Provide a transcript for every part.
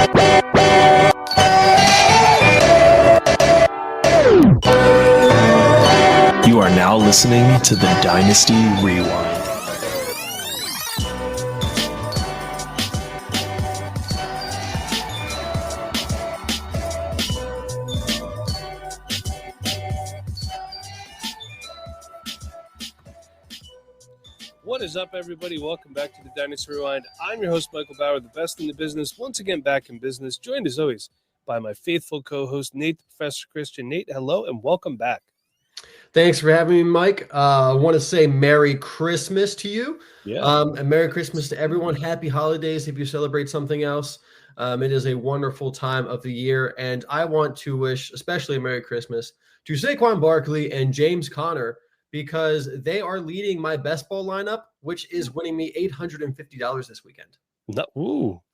You are now listening to the Dynasty Rewind. What is up, everybody? Welcome back to the Dynasty Rewind. I'm your host, Michael Bauer, the best in the business. Once again, back in business, joined as always by my faithful co-host, Nate the Professor Christian. Nate, hello and welcome back. Thanks for having me, Mike. I want to say Merry Christmas to you. And Merry Christmas to everyone. Happy holidays if you celebrate something else. It is a wonderful time of the year, and I want to wish especially a Merry Christmas to Saquon Barkley and James Conner, because they are leading my best ball lineup, which is winning me $850 this weekend.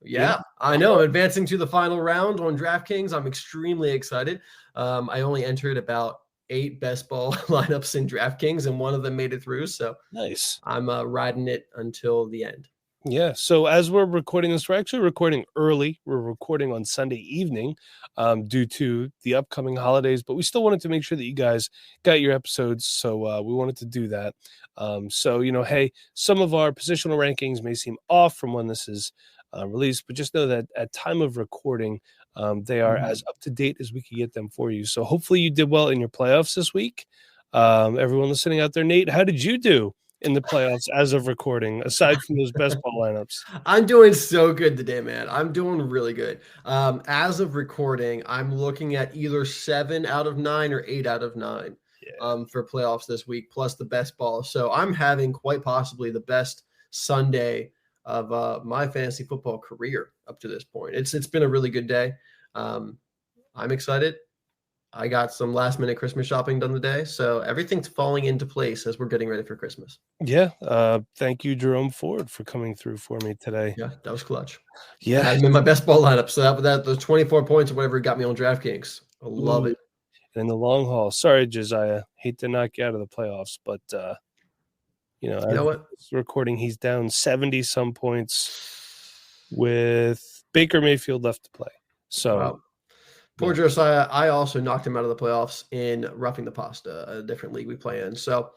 Yeah, I know. I'm advancing to the final round on DraftKings. I'm extremely excited. I only entered about 8 best ball lineups in DraftKings, and one of them made it through. So nice. I'm riding it until the end. Yeah. So as we're recording this, we're actually recording early. We're recording on Sunday evening due to the upcoming holidays, but we still wanted to make sure that you guys got your episodes. So we wanted to do that. Hey, some of our positional rankings may seem off from when this is released, but just know that at time of recording, they are as up to date as we can get them for you. So hopefully you did well in your playoffs this week. Everyone listening out there, Nate, how did you do in the playoffs as of recording, aside from those best ball lineups? I'm doing so good today, man. I'm doing really good. As of recording, I'm looking at either 7 out of 9 or 8 out of 9 for playoffs this week, plus the best ball. So I'm having quite possibly the best Sunday of my fantasy football career up to this point. It's been a really good day. I'm excited. I got some last minute Christmas shopping done today, so everything's falling into place as we're getting ready for Christmas. Yeah. Thank you, Jerome Ford, for coming through for me today. Yeah, that was clutch. Yeah. I'm in my best ball lineup, so that those 24 points or whatever got me on DraftKings. I love it. And in the long haul, sorry, Josiah, hate to knock you out of the playoffs, but you know what? Recording, he's down 70 some points with Baker Mayfield left to play. So. Wow. Poor Josiah, I also knocked him out of the playoffs in Roughing the Pasta, a different league we play in. So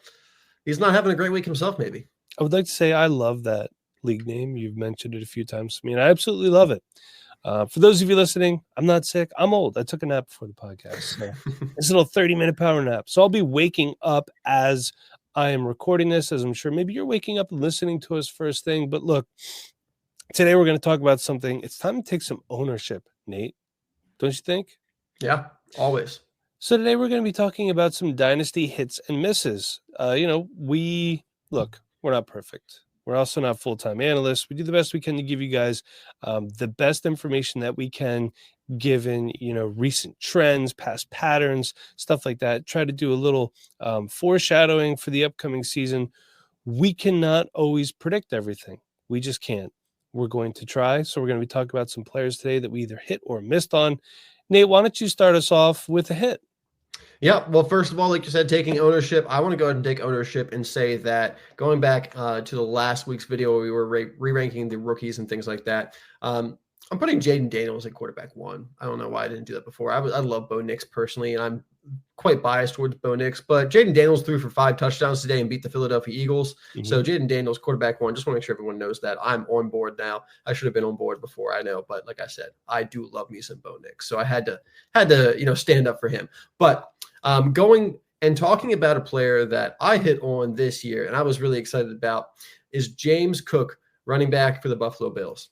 he's not having a great week himself, maybe. I would like to say I love that league name. You've mentioned it a few times to me, and I absolutely love it. For those of you listening, I'm not sick. I'm old. I took a nap before the podcast. So this little 30-minute power nap. So I'll be waking up as I am recording this, as I'm sure maybe you're waking up and listening to us first thing. But look, today we're going to talk about something. It's time to take some ownership, Nate. Don't you think? Yeah, always. So today we're going to be talking about some dynasty hits and misses. We're not perfect. We're also not full-time analysts. We do the best we can to give you guys the best information that we can, given recent trends, past patterns, stuff like that. Try to do a little foreshadowing for the upcoming season. We cannot always predict everything. We just can't. We're going to try. So we're going to be talking about some players today that we either hit or missed on. Nate, why don't you start us off with a hit? Yeah, well, first of all, like you said, taking ownership, I want to go ahead and take ownership and say that going back to the last week's video where we were re-ranking the rookies and things like that, I'm putting Jaden Daniels at quarterback 1. I don't know why I didn't do that before. I love Bo Nix personally, and I'm quite biased towards Bo Nix, but Jaden Daniels threw for 5 touchdowns today and beat the Philadelphia Eagles. Mm-hmm. So Jaden Daniels, quarterback 1. Just want to make sure everyone knows that I'm on board now. I should have been on board before, I know, but like I said, I do love me some Bo Nix, so I had to stand up for him. But going and talking about a player that I hit on this year and I was really excited about is James Cook, running back for the Buffalo Bills.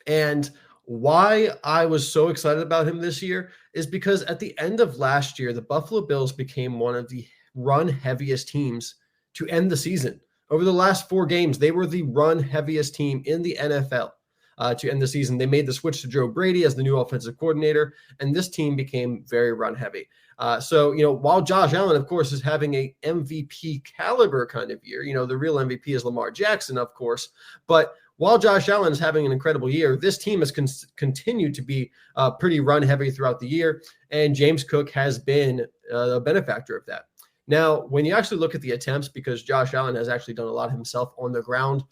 And why I was so excited about him this year is because at the end of last year, the Buffalo Bills became one of the run heaviest teams to end the season. Over the last 4 games, they were the run heaviest team in the NFL to end the season. They made the switch to Joe Brady as the new offensive coordinator, and this team became very run heavy. While Josh Allen, of course, is having a MVP caliber kind of year, the real MVP is Lamar Jackson, of course, but while Josh Allen is having an incredible year, this team has continued to be pretty run heavy throughout the year, and James Cook has been a benefactor of that. Now, when you actually look at the attempts, because Josh Allen has actually done a lot himself on the ground,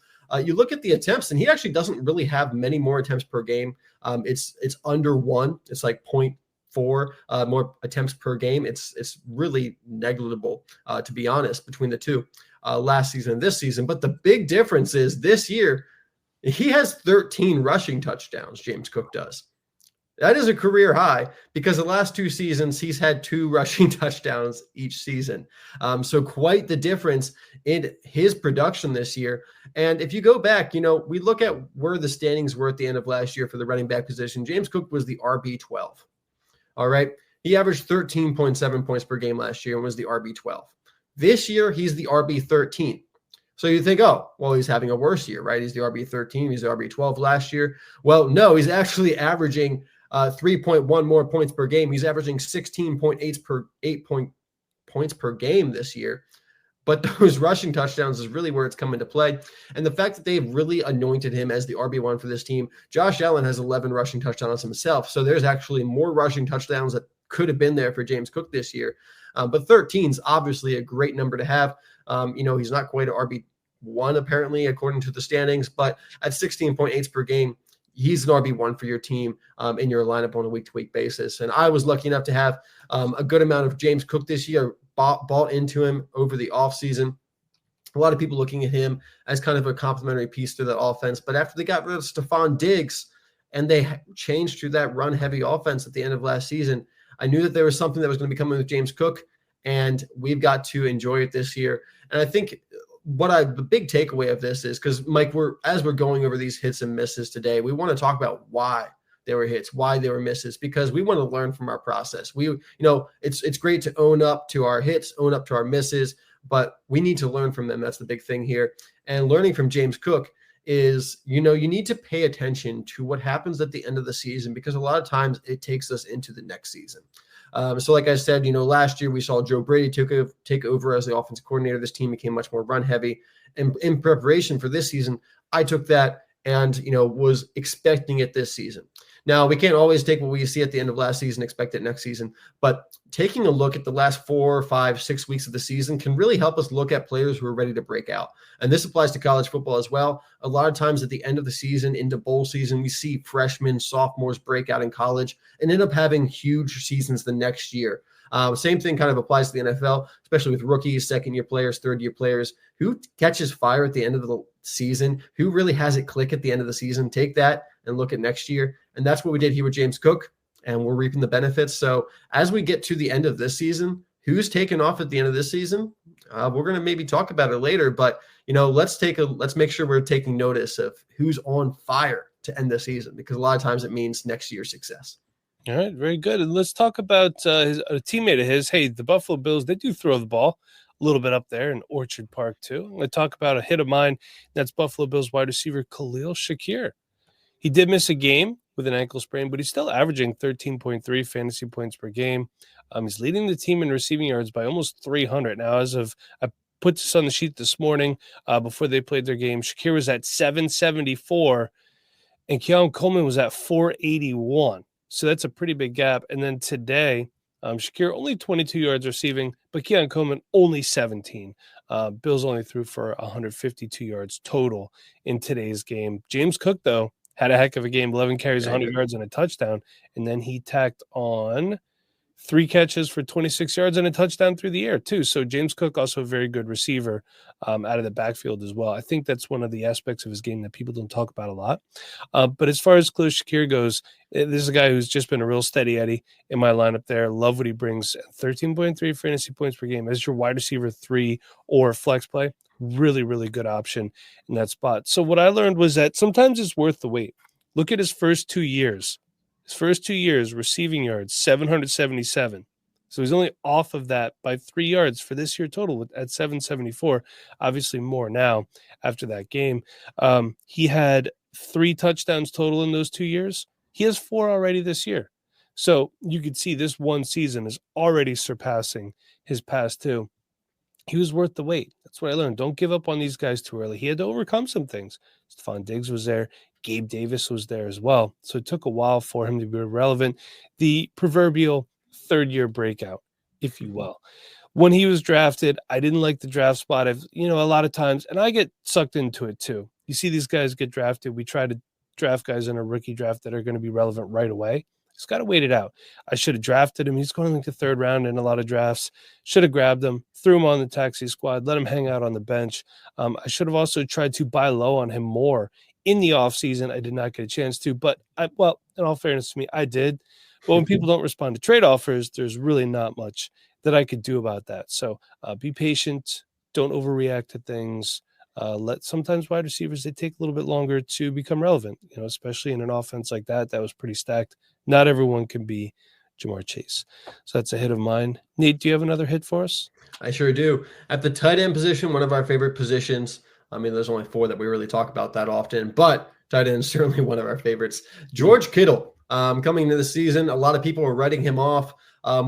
You look at the attempts, and he actually doesn't really have many more attempts per game. It's under 1. It's like 0.4 more attempts per game. It's really negligible, to be honest, between the two, last season and this season. But the big difference is this year, he has 13 rushing touchdowns, James Cook does. That is a career high because the last 2 seasons, he's had 2 rushing touchdowns each season. So quite the difference in his production this year. And if you go back, we look at where the standings were at the end of last year for the running back position. James Cook was the RB12. All right. He averaged 13.7 points per game last year and was the RB12. This year, he's the RB13. So you think, oh, well, he's having a worse year, right? He's the RB13. He's the RB12 last year. Well, no, he's actually averaging 3.1 more points per game. He's averaging 16.8 points per game this year. But those rushing touchdowns is really where it's come into play. And the fact that they've really anointed him as the RB1 for this team. Josh Allen has 11 rushing touchdowns himself. So there's actually more rushing touchdowns that could have been there for James Cook this year. But 13 is obviously a great number to have. He's not quite an RB1 apparently, according to the standings, but at 16.8 per game, he's an RB1 for your team in your lineup on a week-to-week basis. And I was lucky enough to have a good amount of James Cook this year, bought into him over the offseason. A lot of people looking at him as kind of a complementary piece to the offense. But after they got rid of Stephon Diggs and they changed to that run-heavy offense at the end of last season, I knew that there was something that was going to be coming with James Cook, and we've got to enjoy it this year. And I think the big takeaway of this is, because Mike, as we're going over these hits and misses today, we want to talk about why they were hits, why they were misses, because we want to learn from our process. It's great to own up to our hits, own up to our misses, but we need to learn from them. That's the big thing here. And learning from James Cook is, you need to pay attention to what happens at the end of the season, because a lot of times it takes us into the next season. So like I said, last year we saw Joe Brady take over as the offensive coordinator. This team became much more run heavy. And in preparation for this season, I took that and, was expecting it this season. Now, we can't always take what we see at the end of last season, expect it next season, but taking a look at the last 4, 5, 6 weeks of the season can really help us look at players who are ready to break out. And this applies to college football as well. A lot of times at the end of the season, into bowl season, we see freshmen, sophomores break out in college and end up having huge seasons the next year. Same thing kind of applies to the NFL, especially with rookies, second-year players, third-year players. Who catches fire at the end of the season? Who really has it click at the end of the season? Take that and look at next year. And that's what we did here with James Cook, and we're reaping the benefits. So as we get to the end of this season, who's taken off at the end of this season? We're going to maybe talk about it later, but let's make sure we're taking notice of who's on fire to end the season, because a lot of times it means next year's success. All right, very good. And let's talk about a teammate of his. Hey, the Buffalo Bills, they do throw the ball a little bit up there in Orchard Park too. I'm going to talk about a hit of mine. That's Buffalo Bills wide receiver Khalil Shakir. He did miss a game with an ankle sprain, but he's still averaging 13.3 fantasy points per game. He's leading the team in receiving yards by almost 300. Now, I put this on the sheet this morning before they played their game, Shakir was at 774, and Keon Coleman was at 481. So that's a pretty big gap. And then today, Shakir only 22 yards receiving, but Keon Coleman only 17. Bills only threw for 152 yards total in today's game. James Cook, though, had a heck of a game, 11 carries, 100 yards, and a touchdown. And then he tacked on 3 catches for 26 yards and a touchdown through the air, too. So James Cook, also a very good receiver out of the backfield as well. I think that's one of the aspects of his game that people don't talk about a lot. But as far as Khalil Shakir goes, this is a guy who's just been a real steady Eddie in my lineup there. Love what he brings. 13.3 fantasy points per game as your wide receiver 3 or flex play. Really, really good option in that spot. So what I learned was that sometimes it's worth the wait. Look at his first 2 years. His first 2 years, receiving yards, 777. So he's only off of that by 3 yards for this year total at 774. Obviously more now after that game. He had 3 touchdowns total in those 2 years. He has 4 already this year. So you could see this one season is already surpassing his past 2. He was worth the wait. That's what I learned. Don't give up on these guys too early. He had to overcome some things. Stephon Diggs was there. Gabe Davis was there as well. So it took a while for him to be relevant. The proverbial third-year breakout, if you will. When he was drafted, I didn't like the draft spot. A lot of times, and I get sucked into it too. you see these guys get drafted. We try to draft guys in a rookie draft that are going to be relevant right away. He's got to wait it out. I should have drafted him. He's going like the third round in a lot of drafts. Should have grabbed him, threw him on the taxi squad, let him hang out on the bench. I should have also tried to buy low on him more in the offseason. I did not get a chance to, but in all fairness to me, I did. But when people don't respond to trade offers, there's really not much that I could do about that. So be patient. Don't overreact to things. Let sometimes wide receivers, they take a little bit longer to become relevant, especially in an offense like that was pretty stacked. Not everyone can be Jamar Chase. So that's a hit of mine. Nate, do you have another hit for us? I sure do. At the tight end position, one of our favorite positions. I mean, there's only 4 that we really talk about that often, but tight end is certainly one of our favorites. George Kittle, coming into the season, a lot of people were writing him off,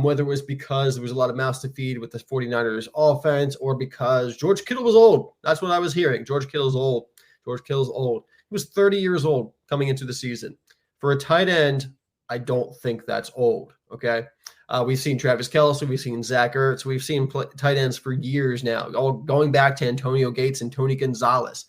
whether it was because there was a lot of mouths to feed with the 49ers offense or because George Kittle was old. That's what I was hearing. George Kittle's old. George Kittle's old. He was 30 years old coming into the season. For a tight end, I don't think that's old, okay? We've seen Travis Kelce, we've seen Zach Ertz, we've seen tight ends for years now, all going back to Antonio Gates and Tony Gonzalez.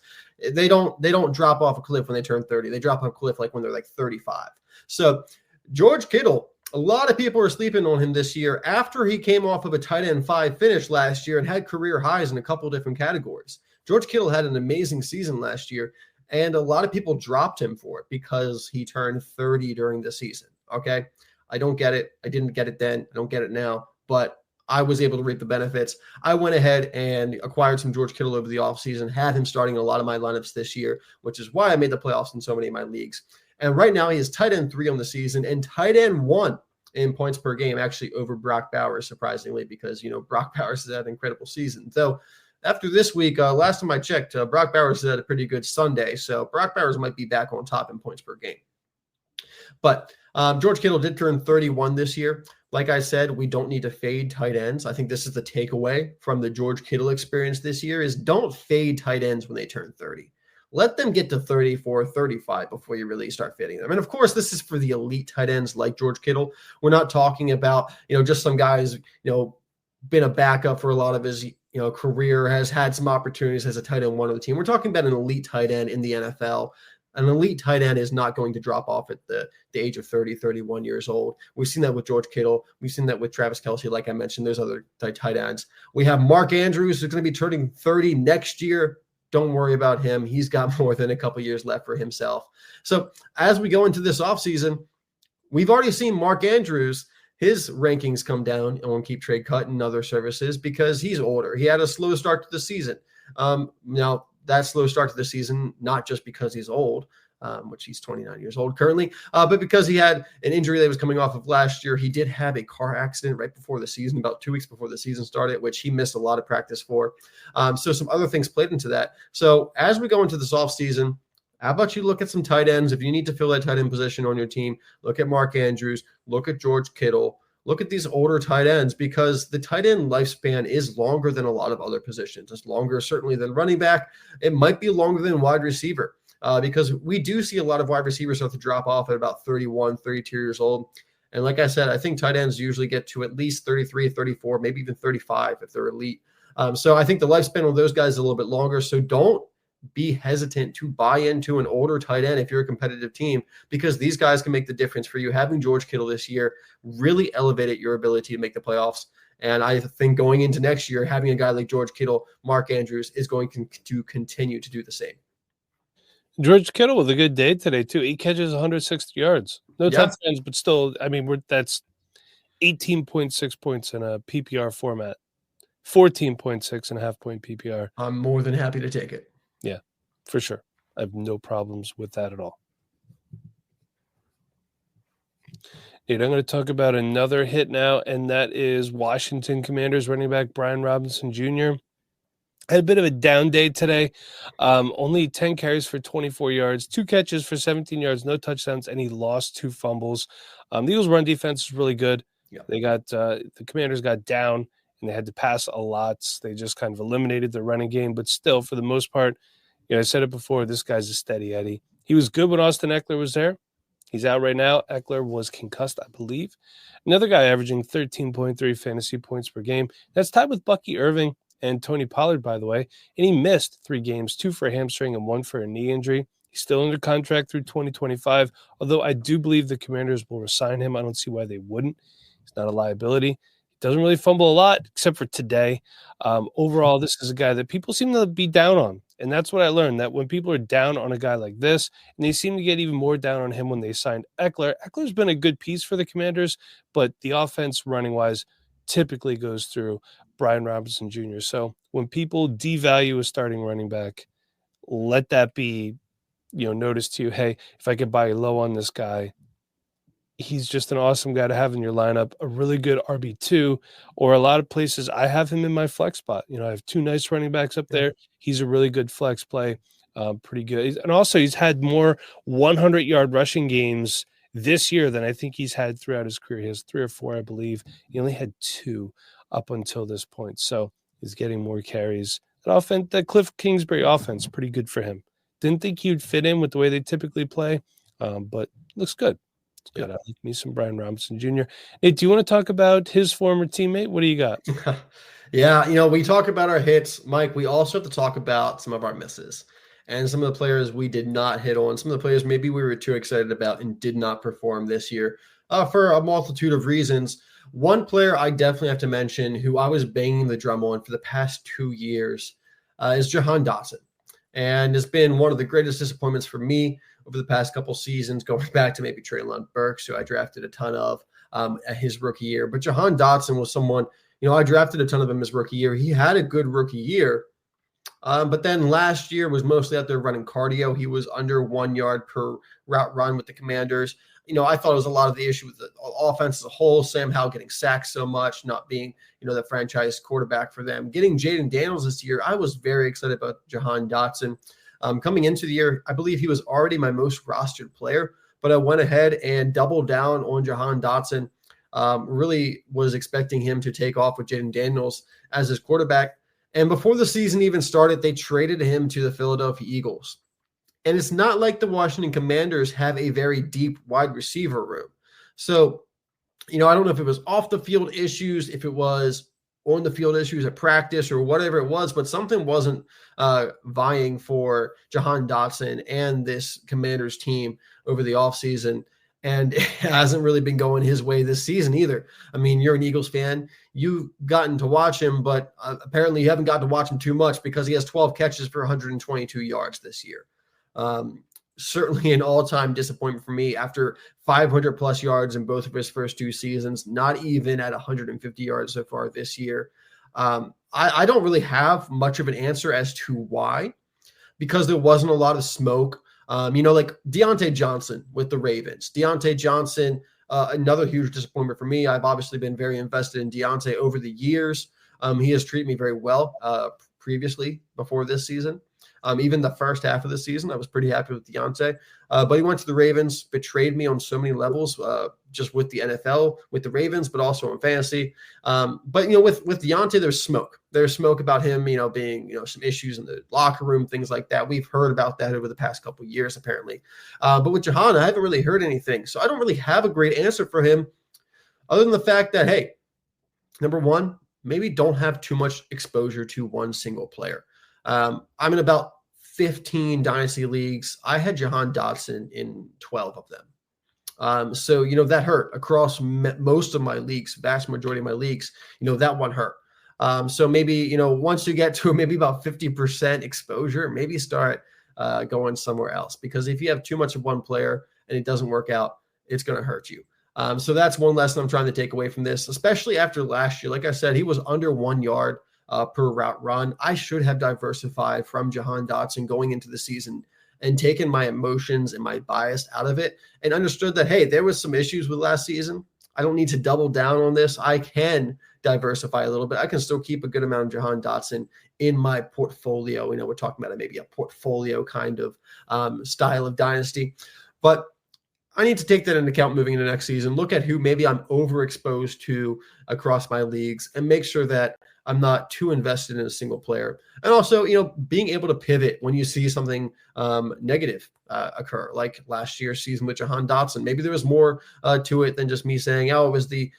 They don't drop off a cliff when they turn 30. They drop off a cliff like when they're like 35. So George Kittle, a lot of people are sleeping on him this year after he came off of a tight end 5 finish last year and had career highs in a couple of different categories. George Kittle had an amazing season last year, and a lot of people dropped him for it because he turned 30 during the season. Okay. I don't get it. I didn't get it then. I don't get it now, but I was able to reap the benefits. I went ahead and acquired some George Kittle over the offseason, had him starting a lot of my lineups this year, which is why I made the playoffs in so many of my leagues. And right now he is tight end 3 on the season and tight end 1 in points per game, actually over Brock Bowers, surprisingly, because, Brock Bowers has had an incredible season. Though after this week, last time I checked, Brock Bowers had a pretty good Sunday. So Brock Bowers might be back on top in points per game. But George Kittle did turn 31 this year. Like I said, we don't need to fade tight ends. I think this is the takeaway from the George Kittle experience this year is don't fade tight ends when they turn 30. Let them get to 34, 35 before you really start fading them. And of course, this is for the elite tight ends like George Kittle. We're not talking about, just some guys, been a backup for a lot of his, career, has had some opportunities as a tight end 1 of the team. We're talking about an elite tight end in the NFL. An elite tight end is not going to drop off at the age of 30, 31 years old. We've seen that with George Kittle. We've seen that with Travis Kelce, like I mentioned. There's other tight ends. We have Mark Andrews, who's going to be turning 30 next year. Don't worry about him. He's got more than a couple years left for himself. So as we go into this offseason, we've already seen Mark Andrews, his rankings come down on Keep Trade Cut and other services because he's older. He had a slow start to the season. Now, that slow start to the season, not just because he's old, which he's 29 years old currently, but because he had an injury that was coming off of last year. He did have a car accident right before the season, about 2 weeks before the season started, which he missed a lot of practice for. So some other things played into that. So as we go into this offseason, how about you look at some tight ends? If you need to fill that tight end position on your team, look at Mark Andrews, look at George Kittle, look at these older tight ends because the tight end lifespan is longer than a lot of other positions. It's longer, certainly, than running back. It might be longer than wide receiver because we do see a lot of wide receivers start to drop off at about 31, 32 years old. And like I said, I think tight ends usually get to at least 33, 34, maybe even 35 if they're elite. So I think the lifespan of those guys is a little bit longer. So don't be hesitant to buy into an older tight end if you're a competitive team, because these guys can make the difference for you. Having George Kittle this year really elevated your ability to make the playoffs. And I think going into next year, having a guy like George Kittle, Mark Andrews is going to continue to do the same. George Kittle with a good day today, too. 8 catches, 160 yards. No touchdowns, but still, I mean, that's 18.6 points in a PPR format, 14.6 and a half point PPR. I'm more than happy to take it. Yeah, for sure. I have no problems with that at all. Dude, I'm going to talk about another hit now, and that is Washington Commanders running back Brian Robinson Jr. Had a bit of a down day today. Only 10 carries for 24 yards, 2 catches for 17 yards, no touchdowns, and he lost 2 fumbles. The Eagles' run defense is really good. Yeah. They got the Commanders got down, and they had to pass a lot. They just kind of eliminated the running game, but still, for the most part, I said it before, this guy's a steady Eddie. He was good when Austin Eckler was there. He's out right now. Eckler was concussed, I believe. Another guy averaging 13.3 fantasy points per game. That's tied with Bucky Irving and Tony Pollard, by the way. And he missed 3 games, 2 for a hamstring and 1 for a knee injury. He's still under contract through 2025, although I do believe the Commanders will resign him. I don't see why they wouldn't. He's not a liability. He doesn't really fumble a lot, except for today. Overall, this is a guy that people seem to be down on. And that's what I learned, that when people are down on a guy like this, and they seem to get even more down on him when they signed Eckler. Eckler's been a good piece for the Commanders, but the offense running-wise typically goes through Brian Robinson Jr. So when people devalue a starting running back, let that be notice to you, hey, if I could buy low on this guy, he's just an awesome guy to have in your lineup, a really good RB2, or a lot of places I have him in my flex spot. I have 2 nice running backs up there. He's a really good flex play, pretty good. And also he's had more 100-yard rushing games this year than I think he's had throughout his career. He has 3 or 4, I believe. He only had 2 up until this point. So he's getting more carries. The Cliff Kingsbury offense, pretty good for him. Didn't think he would fit in with the way they typically play, but looks good. It's good. I like me some Brian Robinson Jr. Hey, do you want to talk about his former teammate? What do you got? Yeah, we talk about our hits, Mike. We also have to talk about some of our misses and some of the players we did not hit on, some of the players maybe we were too excited about and did not perform this year for a multitude of reasons. One player I definitely have to mention who I was banging the drum on for the past 2 years is Jahan Dotson. And it's been one of the greatest disappointments for me over the past couple seasons, going back to maybe Treylon Burks, who I drafted a ton of at his rookie year. But Jahan Dotson was someone, I drafted a ton of him his rookie year. He had a good rookie year, but then last year was mostly out there running cardio. He was under 1 yard per route run with the Commanders. I thought it was a lot of the issue with the offense as a whole, Sam Howell getting sacked so much, not being, the franchise quarterback for them. Getting Jaden Daniels this year, I was very excited about Jahan Dotson. Coming into the year, I believe he was already my most rostered player, but I went ahead and doubled down on Jahan Dotson. Really was expecting him to take off with Jaden Daniels as his quarterback. And before the season even started, they traded him to the Philadelphia Eagles. And it's not like the Washington Commanders have a very deep wide receiver room. So, I don't know if it was off the field issues, if it was on the field issues at practice or whatever it was, but something wasn't vying for Jahan Dotson and this Commanders team over the offseason. And it hasn't really been going his way this season either. I mean, you're an Eagles fan. You've gotten to watch him, but apparently you haven't gotten to watch him too much because he has 12 catches for 122 yards this year. Certainly an all-time disappointment for me after 500 plus yards in both of his first 2 seasons, not even at 150 yards so far this year. I don't really have much of an answer as to why, because there wasn't a lot of smoke. Like Deontay Johnson with the Ravens. Deontay Johnson, another huge disappointment for me. I've obviously been very invested in Deontay over the years. He has treated me very well previously before this season. Even the first half of the season, I was pretty happy with Deontay. But he went to the Ravens, betrayed me on so many levels, just with the NFL, with the Ravens, but also in fantasy. But with Deontay, there's smoke. There's smoke about him, being, some issues in the locker room, things like that. We've heard about that over the past couple of years, apparently. But with Jahan, I haven't really heard anything. So I don't really have a great answer for him other than the fact that, hey, number one, maybe don't have too much exposure to one single player. I'm in about 15 dynasty leagues. I had Jahan Dotson in 12 of them. So, that hurt across most of my leagues, vast majority of my leagues, that one hurt. So maybe, once you get to maybe about 50% exposure, maybe start going somewhere else, because if you have too much of one player and it doesn't work out, it's going to hurt you. So that's one lesson I'm trying to take away from this, especially after last year. Like I said, he was under 1 yard per route run. I should have diversified from Jahan Dotson going into the season and taken my emotions and my bias out of it and understood that, hey, there was some issues with last season. I don't need to double down on this. I can diversify a little bit. I can still keep a good amount of Jahan Dotson in my portfolio. We're talking about maybe a portfolio kind of style of dynasty, but I need to take that into account moving into next season, look at who maybe I'm overexposed to across my leagues and make sure that I'm not too invested in a single player. And also, being able to pivot when you see something negative occur, like last year's season with Jahan Dotson. Maybe there was more to it than just me saying, oh, it was the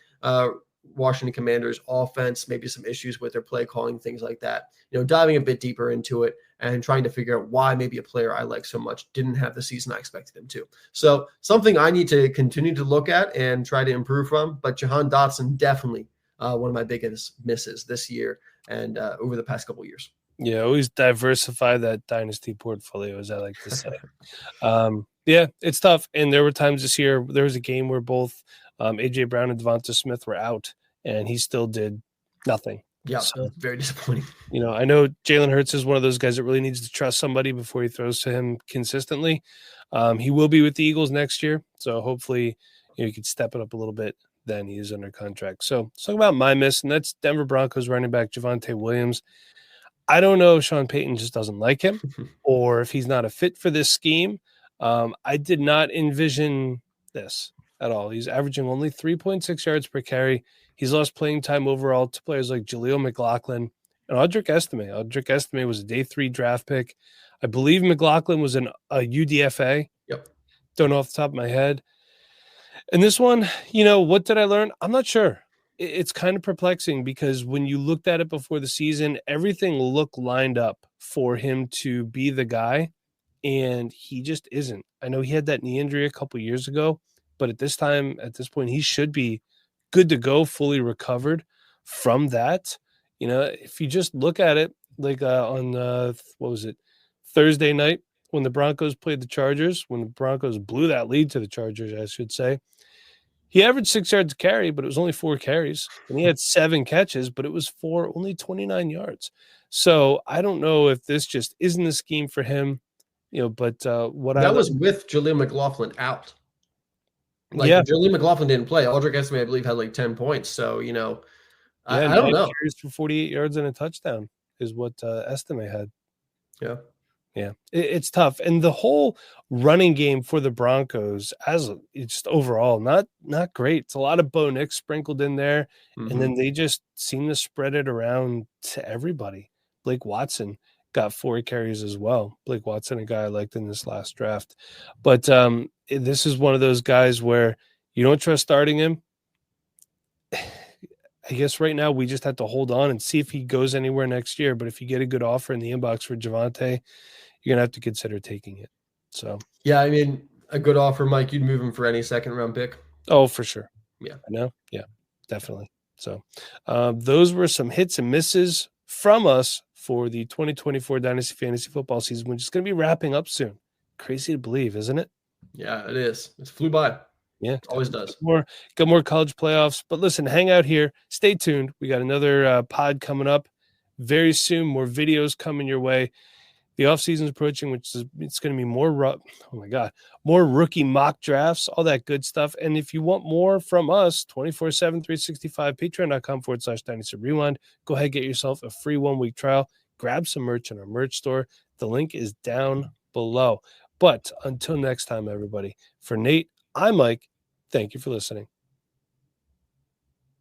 Washington Commanders offense, maybe some issues with their play calling, things like that. Diving a bit deeper into it and trying to figure out why maybe a player I like so much didn't have the season I expected him to. So something I need to continue to look at and try to improve from. But Jahan Dotson, definitely one of my biggest misses this year and over the past couple of years. Yeah, always diversify that dynasty portfolio, as I like to say. Yeah, it's tough. And there were times this year, there was a game where both A.J. Brown and Devonta Smith were out, and he still did nothing. Yeah, so, very disappointing. I know Jalen Hurts is one of those guys that really needs to trust somebody before he throws to him consistently. He will be with the Eagles next year, so hopefully he can step it up a little bit. Then he is under contract. So let's talk about my miss, and that's Denver Broncos running back Javonte Williams. I don't know if Sean Payton just doesn't like him or if he's not a fit for this scheme. I did not envision this at all. He's averaging only 3.6 yards per carry. He's lost playing time overall to players like Jaleel McLaughlin and Audric Estime. Audric Estime was a day 3 draft pick. I believe McLaughlin was a UDFA. Yep. Don't know off the top of my head. And this one, what did I learn? I'm not sure. It's kind of perplexing because when you looked at it before the season, everything looked lined up for him to be the guy, and he just isn't. I know he had that knee injury a couple years ago, but at this point, he should be good to go, fully recovered from that. If you just look at it, like on Thursday night when the Broncos played the Chargers, when the Broncos blew that lead to the Chargers, I should say. He averaged 6 yards a carry, but it was only 4 carries. And he had 7 catches, but it was for only 29 yards. So I don't know if this just isn't a scheme for him, but that was with Jaleel McLaughlin out. Jaleel McLaughlin didn't play. Audric Estime, I believe, had like 10 points. So, I don't know. Carries for 48 yards and a touchdown is what Estime had. Yeah. Yeah, it's tough. And the whole running game for the Broncos, it's just overall not great. It's a lot of Bo Nix sprinkled in there, and then they just seem to spread it around to everybody. Blake Watson got 4 carries as well. Blake Watson, a guy I liked in this last draft. But this is one of those guys where you don't trust starting him. I guess right now we just have to hold on and see if he goes anywhere next year. But if you get a good offer in the inbox for Javonte, you're going to have to consider taking it. So, yeah, I mean, a good offer, Mike, you'd move him for any second-round pick. Oh, for sure. Yeah. I know. Yeah, definitely. So those were some hits and misses from us for the 2024 Dynasty Fantasy Football season, which is going to be wrapping up soon. Crazy to believe, isn't it? Yeah, it is. It's flew by. Yeah, it always does. Got more college playoffs. But listen, hang out here. Stay tuned. We got another pod coming up very soon. More videos coming your way. The offseason is approaching, it's going to be more rookie mock drafts, all that good stuff. And if you want more from us, 24/7, 365, patreon.com/Dynasty Rewind. Go ahead, get yourself a free 1-week trial. Grab some merch in our merch store. The link is down below. But until next time, everybody, for Nate, I'm Mike. Thank you for listening.